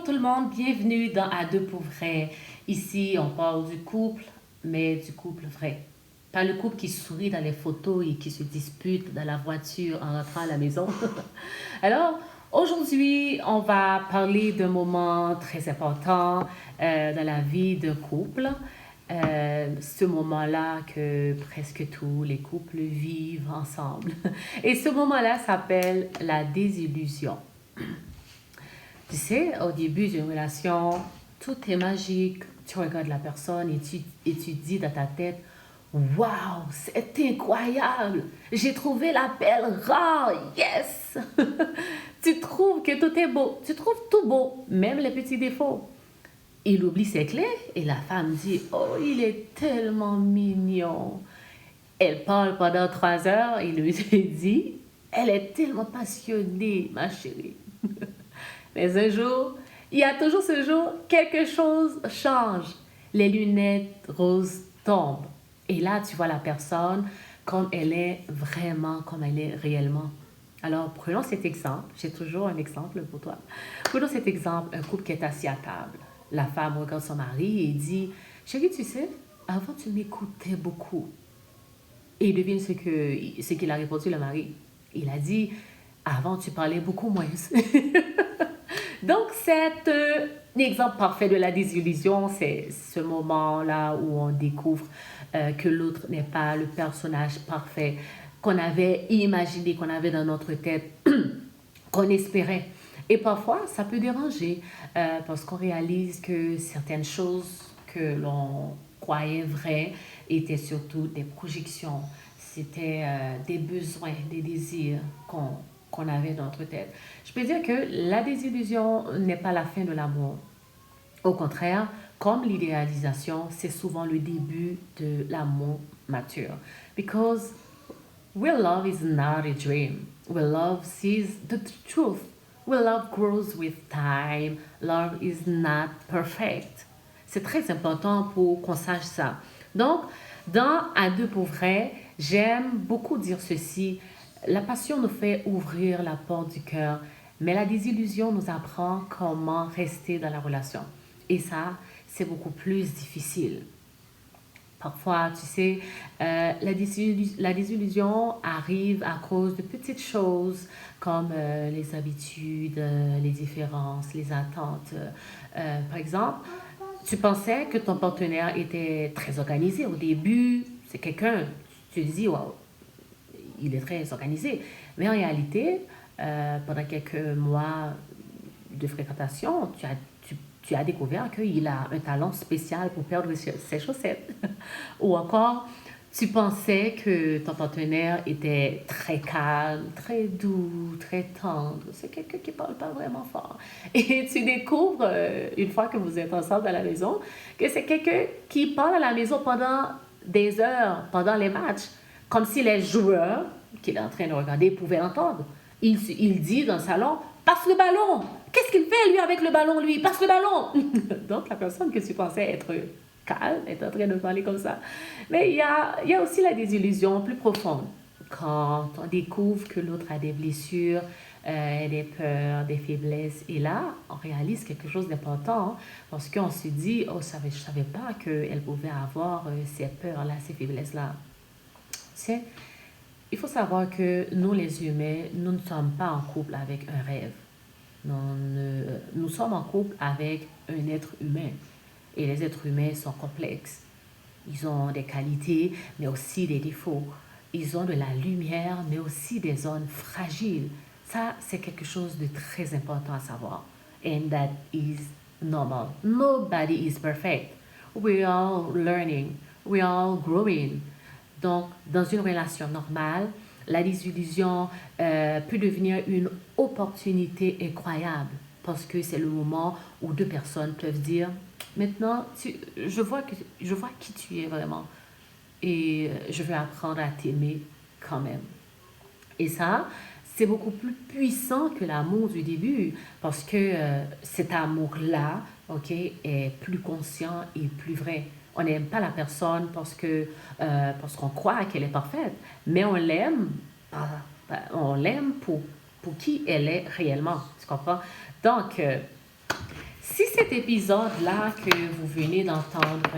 tout le monde, bienvenue dans À deux pour vrai. Ici, on parle du couple, mais du couple vrai. Pas le couple qui sourit dans les photos et qui se dispute dans la voiture en rentrant à la maison. Alors, aujourd'hui, on va parler d'un moment très important dans la vie d'un couple. Ce moment-là que presque tous les couples vivent ensemble. Et ce moment-là s'appelle la désillusion. Tu sais, au début d'une relation, tout est magique. Tu regardes la personne et tu dis dans ta tête, waouh, c'est incroyable! J'ai trouvé la perle rare, yes! Tu trouves que tout est beau, tu trouves tout beau, même les petits défauts. Il oublie ses clés et la femme dit, oh, il est tellement mignon. Elle parle pendant 3 heures et lui dit, elle est tellement passionnée, ma chérie. Mais un jour, il y a toujours ce jour, quelque chose change. Les lunettes roses tombent. Et là, tu vois la personne comme elle est vraiment, comme elle est réellement. Alors, prenons cet exemple. J'ai toujours un exemple pour toi. Prenons cet exemple, un couple qui est assis à table. La femme regarde son mari et dit, chérie, tu sais, avant tu m'écoutais beaucoup. Et devine ce qu'il a répondu, le mari. Il a dit, avant tu parlais beaucoup moins. Donc, c'est un exemple parfait de la désillusion. C'est ce moment-là où on découvre que l'autre n'est pas le personnage parfait qu'on avait imaginé, qu'on avait dans notre tête, qu'on espérait. Et parfois, ça peut déranger parce qu'on réalise que certaines choses que l'on croyait vraies étaient surtout des projections. C'était des besoins, des désirs qu'on avait dans notre tête. Je peux dire que la désillusion n'est pas la fin de l'amour. Au contraire, comme l'idéalisation, c'est souvent le début de l'amour mature. Because real love is not a dream. Real love sees the truth. Real love grows with time. Love is not perfect. C'est très important pour qu'on sache ça. Donc, dans À deux pour vrai, j'aime beaucoup dire ceci. La passion nous fait ouvrir la porte du cœur, mais la désillusion nous apprend comment rester dans la relation. Et ça, c'est beaucoup plus difficile. Parfois, tu sais, la désillusion arrive à cause de petites choses comme les habitudes, les différences, les attentes. Par exemple, tu pensais que ton partenaire était très organisé au début, c'est quelqu'un, tu te dis, wow, il est très organisé. Mais en réalité, pendant quelques mois de fréquentation, tu as découvert qu'il a un talent spécial pour perdre ses chaussettes. Ou encore, tu pensais que ton partenaire était très calme, très doux, très tendre. C'est quelqu'un qui parle pas vraiment fort. Et tu découvres, une fois que vous êtes ensemble à la maison, que c'est quelqu'un qui parle à la maison pendant des heures, pendant les matchs, comme si les joueurs qu'il est en train de regarder pouvaient l'entendre. Il dit dans le salon, passe le ballon. Qu'est-ce qu'il fait lui avec le ballon, lui? Passe le ballon. Donc la personne que tu pensais être calme est en train de parler comme ça. Mais il y a aussi la désillusion plus profonde. Quand on découvre que l'autre a des blessures, des peurs, des faiblesses. Et là, on réalise quelque chose d'important hein, parce qu'on se dit, oh, je ne savais pas qu'elle pouvait avoir ces peurs-là, ces faiblesses-là. Tu sais, il faut savoir que nous, les humains, nous ne sommes pas en couple avec un rêve. Nous sommes en couple avec un être humain. Et les êtres humains sont complexes. Ils ont des qualités, mais aussi des défauts. Ils ont de la lumière, mais aussi des zones fragiles. Ça, c'est quelque chose de très important à savoir. And that is normal. Nobody is perfect. We're all learning. We're all growing. Donc, dans une relation normale, la désillusion peut devenir une opportunité incroyable parce que c'est le moment où deux personnes peuvent dire, maintenant, je vois qui tu es vraiment et je veux apprendre à t'aimer quand même. Et ça, c'est beaucoup plus puissant que l'amour du début parce que cet amour-là, ok, est plus conscient et plus vrai. On n'aime pas la personne parce qu'on croit qu'elle est parfaite, mais on l'aime, on l'aime pour qui elle est réellement. Tu comprends? Donc, Si cet épisode-là que vous venez d'entendre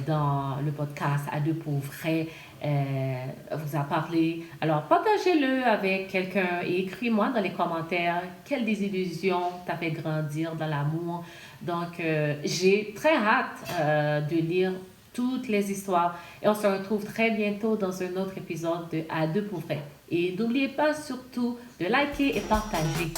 dans le podcast À deux pour vrai vous a parlé, alors partagez-le avec quelqu'un et écris-moi dans les commentaires quelle désillusion t'a fait grandir dans l'amour. Donc, j'ai très hâte de lire toutes les histoires et on se retrouve très bientôt dans un autre épisode de À deux pour vrai. Et n'oubliez pas surtout de liker et partager.